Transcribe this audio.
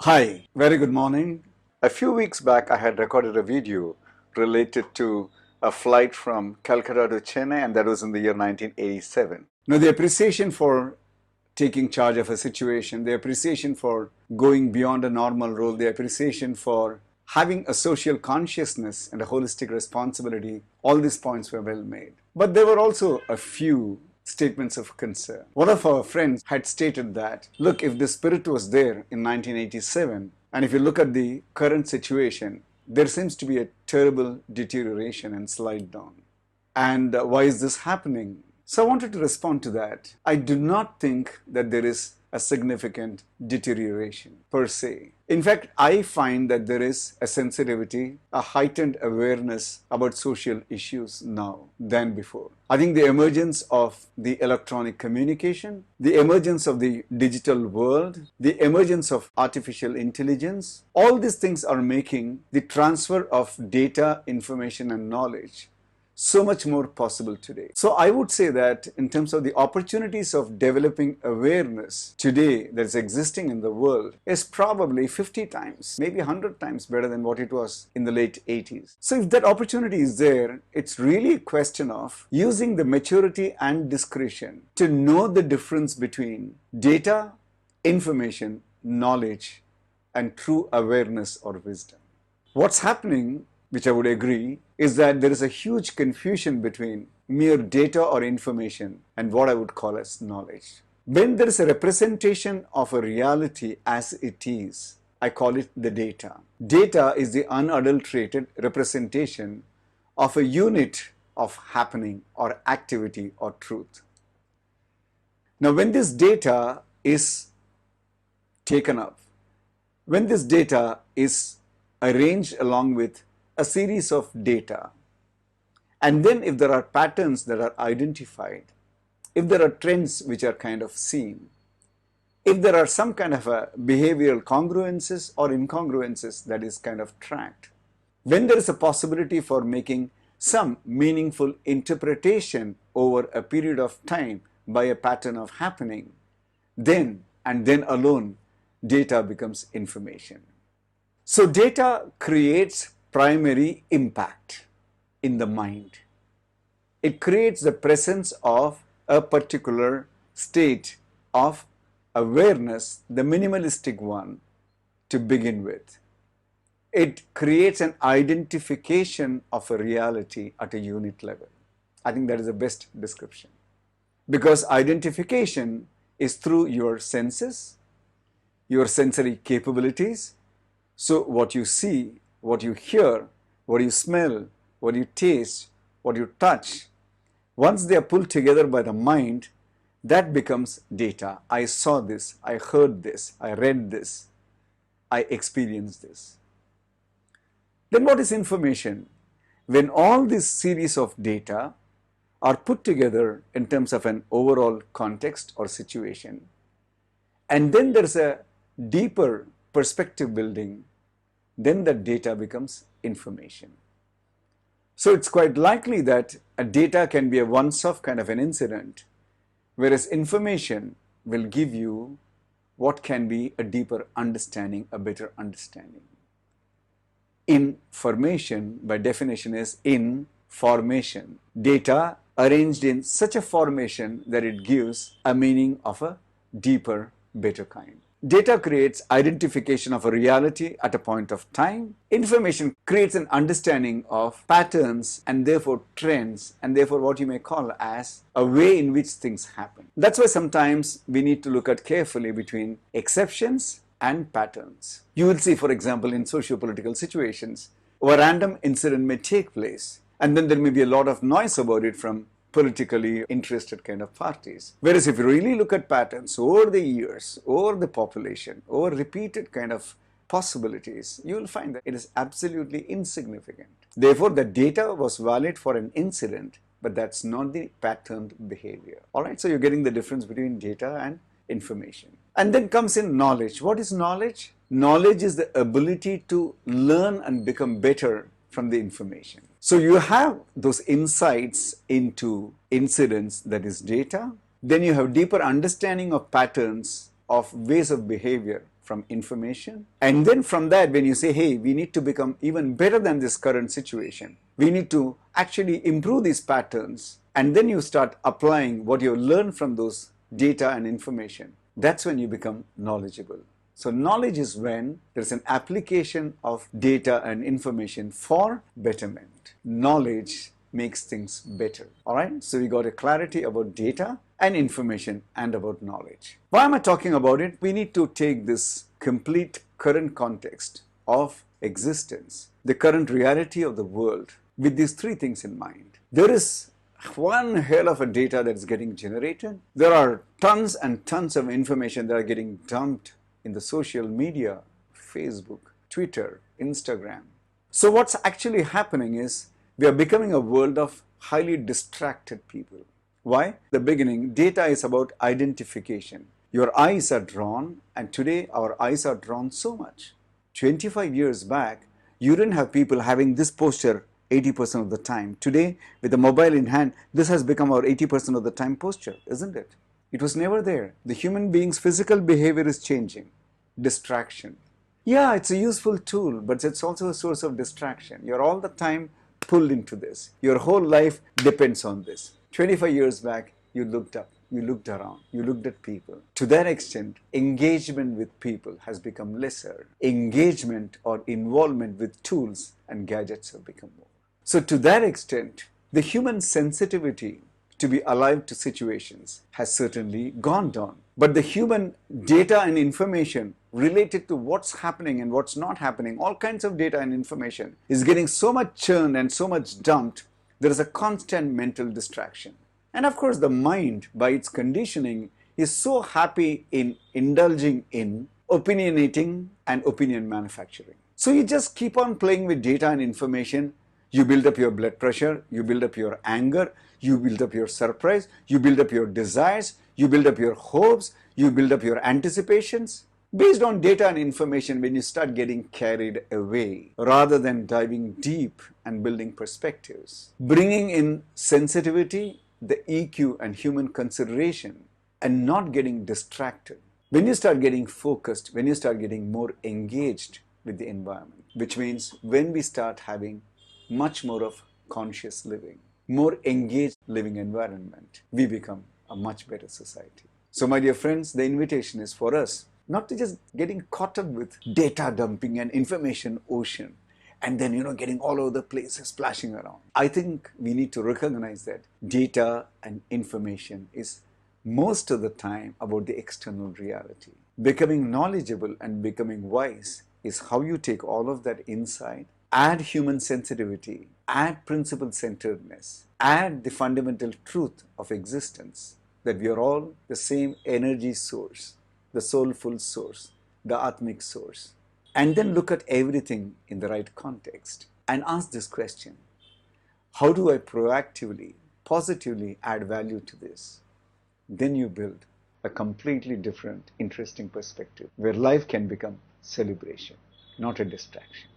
Hi, very good morning. A few weeks back, I had recorded a video related to a flight from Calcutta to Chennai, and that was in the year 1987. Now, the appreciation for taking charge of a situation, the appreciation for going beyond a normal role, the appreciation for having a social consciousness and a holistic responsibility, all these points were well made. But there were also a few statements of concern. One of our friends had stated that, look, if the spirit was there in 1987, and if you look at the current situation, there seems to be a terrible deterioration and slide down. And why is this happening? So I wanted to respond to that. I do not think that there is a significant deterioration per se. In fact, I find that there is a sensitivity, a heightened awareness about social issues now than before. I think the emergence of the electronic communication, the emergence of the digital world, the emergence of artificial intelligence, all these things are making the transfer of data, information, and knowledge so much more possible today. So I would say that in terms of the opportunities of developing awareness today that's existing in the world is probably 50 times, maybe 100 times better than what it was in the late 80s. So if that opportunity is there, it's really a question of using the maturity and discretion to know the difference between data, information, knowledge, and true awareness or wisdom. What's happening, which I would agree, is that there is a huge confusion between mere data or information and what I would call as knowledge. When there is a representation of a reality as it is, I call it the data. Data is the unadulterated representation of a unit of happening or activity or truth. Now, when this data is taken up, when this data is arranged along with a series of data, and then if there are patterns that are identified, if there are trends which are kind of seen, if there are some kind of a behavioral congruences or incongruences that is kind of tracked, when there is a possibility for making some meaningful interpretation over a period of time by a pattern of happening, then and then alone data becomes information. So data creates primary impact in the mind. It creates the presence of a particular state of awareness, the minimalistic one, to begin with. It creates an identification of a reality at a unit level. I think that is the best description. Because identification is through your senses, your sensory capabilities. So what you see, what you hear, what you smell, what you taste, what you touch, once they are pulled together by the mind, that becomes data. I saw this, I heard this, I read this, I experienced this. Then what is information? When all this series of data are put together in terms of an overall context or situation, and then there's a deeper perspective building, then the data becomes information. So it's quite likely that a data can be a once-off kind of an incident, whereas information will give you what can be a deeper understanding, a better understanding. Information, by definition, is in formation. Data arranged in such a formation that it gives a meaning of a deeper, better kind. Data creates identification of a reality at a point of time. Information creates an understanding of patterns and therefore trends, and therefore what you may call as a way in which things happen. That's why sometimes we need to look at carefully between exceptions and patterns. You will see, for example, in socio-political situations, a random incident may take place, and then there may be a lot of noise about it from politically interested kind of parties. Whereas if you really look at patterns over the years, over the population, over repeated kind of possibilities, you will find that it is absolutely insignificant. Therefore, the data was valid for an incident, but that's not the patterned behavior. All right, so you're getting the difference between data and information. And then comes in knowledge. What is knowledge? Knowledge is the ability to learn and become better from the information. So you have those insights into incidents, that is data. Then you have deeper understanding of patterns, of ways of behavior from information. And then from that, when you say, hey, we need to become even better than this current situation, we need to actually improve these patterns, and then you start applying what you learn from those data and information. That's when you become knowledgeable. So knowledge is when there's an application of data and information for betterment. Knowledge makes things better. All right, so we got a clarity about data and information and about knowledge. Why am I talking about it? We need to take this complete current context of existence, the current reality of the world, with these three things in mind. There is one hell of a data that is getting generated. There are tons and tons of information that are getting dumped in the social media, Facebook, Twitter, Instagram. So what's actually happening is we are becoming a world of highly distracted people. Why? The beginning, data is about identification. Your eyes are drawn, and today our eyes are drawn so much. 25 years back, you didn't have people having this posture 80% of the time. Today, with a mobile in hand, this has become our 80% of the time posture, isn't it? It was never there. The human being's physical behavior is changing. Distraction. Yeah, it's a useful tool, but it's also a source of distraction. You're all the time pulled into this. Your whole life depends on this. 25 years back, you looked up, you looked around, you looked at people. To that extent, engagement with people has become lesser. Engagement or involvement with tools and gadgets have become more. So to that extent, the human sensitivity to be alive to situations has certainly gone down. But the human data and information related to what's happening and what's not happening, all kinds of data and information is getting so much churned and so much dumped, there is a constant mental distraction. And of course, the mind, by its conditioning, is so happy in indulging in opinionating and opinion manufacturing. So you just keep on playing with data and information. You build up your blood pressure, you build up your anger, you build up your surprise, you build up your desires, you build up your hopes, you build up your anticipations. Based on data and information, when you start getting carried away, rather than diving deep and building perspectives, bringing in sensitivity, the EQ and human consideration, and not getting distracted. When you start getting focused, when you start getting more engaged with the environment, which means when we start having much more of conscious living, more engaged living environment, we become a much better society. So my dear friends, the invitation is for us not to just getting caught up with data dumping and information ocean and then, getting all over the place, splashing around. I think we need to recognize that data and information is most of the time about the external reality. Becoming knowledgeable and becoming wise is how you take all of that insight, add human sensitivity, add principle-centeredness, add the fundamental truth of existence, that we are all the same energy source, the soulful source, the Atmic source. And then look at everything in the right context and ask this question: how do I proactively, positively add value to this? Then you build a completely different, interesting perspective where life can become celebration, not a distraction.